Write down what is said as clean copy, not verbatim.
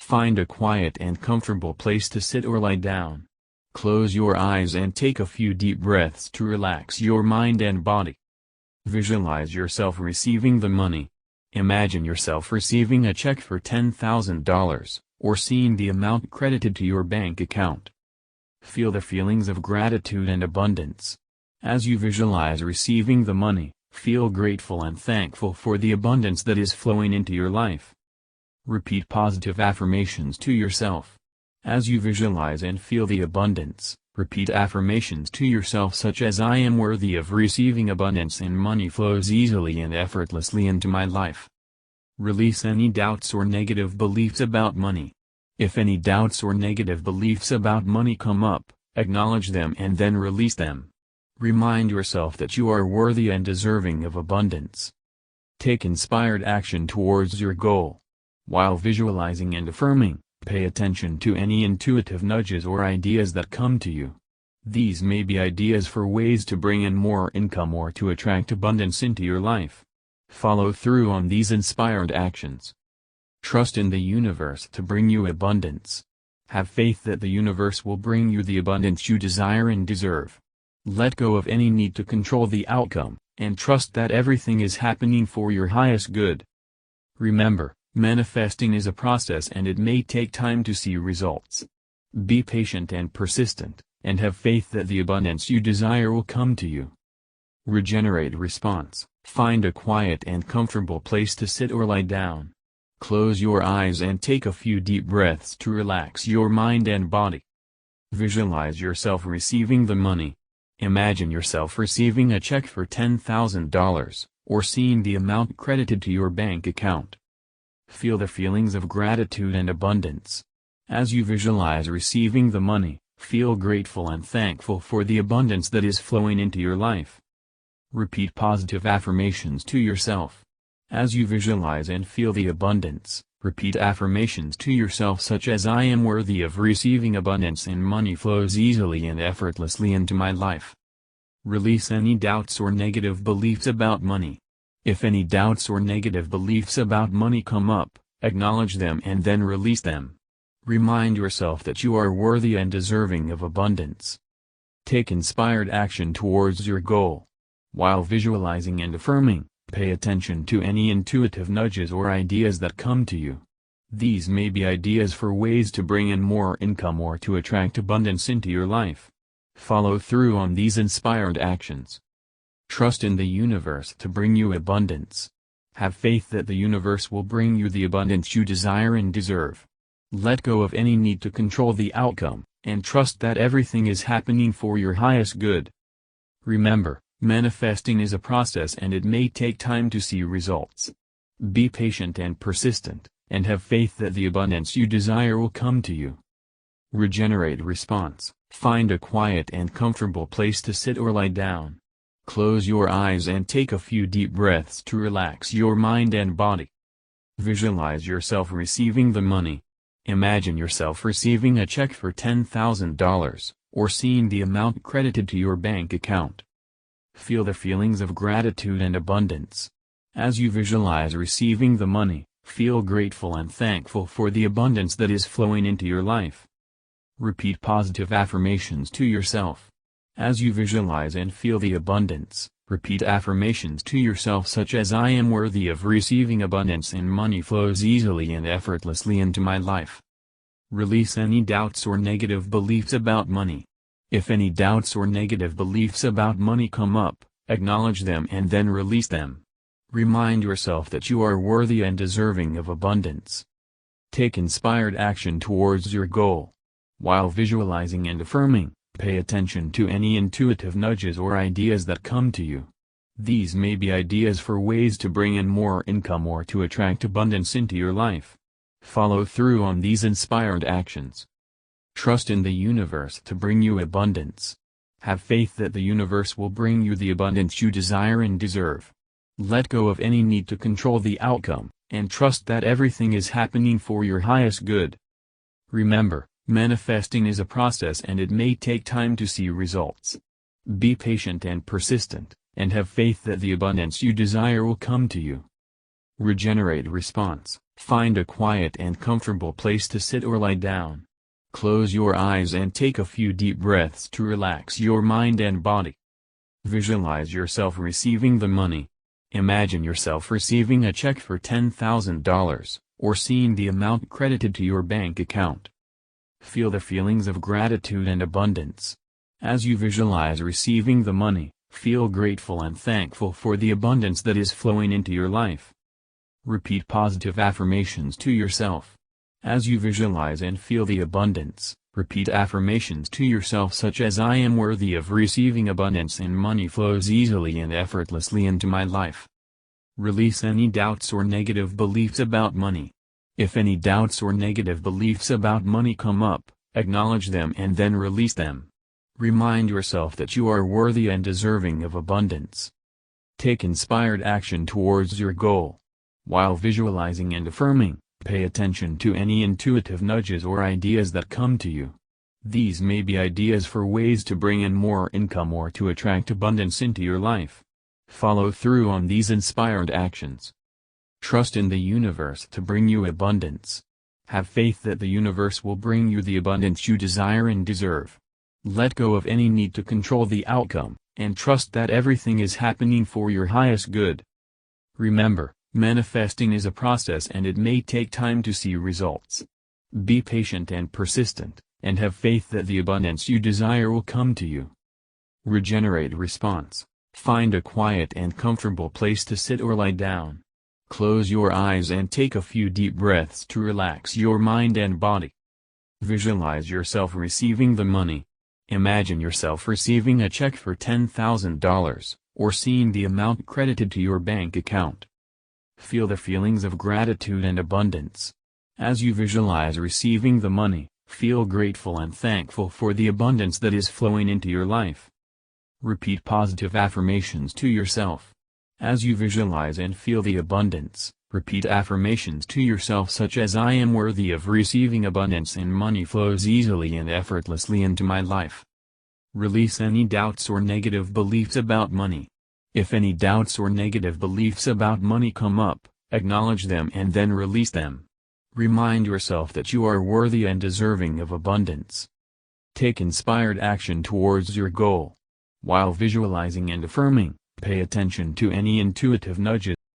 Find a quiet and comfortable place to sit or lie down. Close your eyes and take a few deep breaths to relax your mind and body. Visualize yourself receiving the money. Imagine yourself receiving a check for $10,000, or seeing the amount credited to your bank account. Feel the feelings of gratitude and abundance. As you visualize receiving the money, feel grateful and thankful for the abundance that is flowing into your life. Repeat positive affirmations to yourself. As you visualize and feel the abundance, repeat affirmations to yourself such as "I am worthy of receiving abundance and money flows easily and effortlessly into my life." Release any doubts or negative beliefs about money. If any doubts or negative beliefs about money come up, acknowledge them and then release them. Remind yourself that you are worthy and deserving of abundance. Take inspired action towards your goal. While visualizing and affirming, pay attention to any intuitive nudges or ideas that come to you. These may be ideas for ways to bring in more income or to attract abundance into your life. Follow through on these inspired actions. Trust in the universe to bring you abundance. Have faith that the universe will bring you the abundance you desire and deserve. Let go of any need to control the outcome, and trust that everything is happening for your highest good. Remember, manifesting is a process and it may take time to see results. Be patient and persistent, and have faith that the abundance you desire will come to you. Regenerate response. Find a quiet and comfortable place to sit or lie down. Close your eyes and take a few deep breaths to relax your mind and body. Visualize yourself receiving the money. Imagine yourself receiving a check for $10,000, or seeing the amount credited to your bank account. Feel the feelings of gratitude and abundance. As you visualize receiving the money, feel grateful and thankful for the abundance that is flowing into your life. Repeat positive affirmations to yourself. As you visualize and feel the abundance, repeat affirmations to yourself such as "I am worthy of receiving abundance and money flows easily and effortlessly into my life." Release any doubts or negative beliefs about money. If any doubts or negative beliefs about money come up, acknowledge them and then release them. Remind yourself that you are worthy and deserving of abundance. Take inspired action towards your goal. While visualizing and affirming, pay attention to any intuitive nudges or ideas that come to you. These may be ideas for ways to bring in more income or to attract abundance into your life. Follow through on these inspired actions. Trust in the universe to bring you abundance. Have faith that the universe will bring you the abundance you desire and deserve. Let go of any need to control the outcome, and trust that everything is happening for your highest good. Remember, manifesting is a process and it may take time to see results. Be patient and persistent, and have faith that the abundance you desire will come to you. Regenerate response. Find a quiet and comfortable place to sit or lie down. Close your eyes and take a few deep breaths to relax your mind and body. Visualize yourself receiving the money. Imagine yourself receiving a check for $10,000, or seeing the amount credited to your bank account. Feel the feelings of gratitude and abundance. As you visualize receiving the money, feel grateful and thankful for the abundance that is flowing into your life. Repeat positive affirmations to yourself. As you visualize and feel the abundance, repeat affirmations to yourself such as "I am worthy of receiving abundance and money flows easily and effortlessly into my life." Release any doubts or negative beliefs about money. If any doubts or negative beliefs about money come up, acknowledge them and then release them. Remind yourself that you are worthy and deserving of abundance. Take inspired action towards your goal. While visualizing and affirming, pay attention to any intuitive nudges or ideas that come to you. These may be ideas for ways to bring in more income or to attract abundance into your life. Follow through on these inspired actions. Trust in the universe to bring you abundance. Have faith that the universe will bring you the abundance you desire and deserve. Let go of any need to control the outcome, and trust that everything is happening for your highest good. Remember, manifesting is a process and it may take time to see results. Be patient and persistent, and have faith that the abundance you desire will come to you. Regenerate response. Find a quiet and comfortable place to sit or lie down. Close your eyes and take a few deep breaths to relax your mind and body. Visualize yourself receiving the money. Imagine yourself receiving a check for $10,000, or seeing the amount credited to your bank account. Feel the feelings of gratitude and abundance. As you visualize receiving the money, feel grateful and thankful for the abundance that is flowing into your life. Repeat positive affirmations to yourself. As you visualize and feel the abundance, repeat affirmations to yourself such as "I am worthy of receiving abundance and money flows easily and effortlessly into my life." Release any doubts or negative beliefs about money. If any doubts or negative beliefs about money come up, acknowledge them and then release them. Remind yourself that you are worthy and deserving of abundance. Take inspired action towards your goal. While visualizing and affirming, pay attention to any intuitive nudges or ideas that come to you. These may be ideas for ways to bring in more income or to attract abundance into your life. Follow through on these inspired actions. Trust in the universe to bring you abundance. Have faith that the universe will bring you the abundance you desire and deserve. Let go of any need to control the outcome, and trust that everything is happening for your highest good. Remember, manifesting is a process and it may take time to see results. Be patient and persistent, and have faith that the abundance you desire will come to you. Regenerate response. Find a quiet and comfortable place to sit or lie down. Close your eyes and take a few deep breaths to relax your mind and body. Visualize yourself receiving the money. Imagine yourself receiving a check for $10,000, or seeing the amount credited to your bank account. Feel the feelings of gratitude and abundance. As you visualize receiving the money, feel grateful and thankful for the abundance that is flowing into your life. Repeat positive affirmations to yourself. As you visualize and feel the abundance, repeat affirmations to yourself such as "I am worthy of receiving abundance and money flows easily and effortlessly into my life." Release any doubts or negative beliefs about money. If any doubts or negative beliefs about money come up, acknowledge them and then release them. Remind yourself that you are worthy and deserving of abundance. Take inspired action towards your goal. While visualizing and affirming, pay attention to any intuitive nudges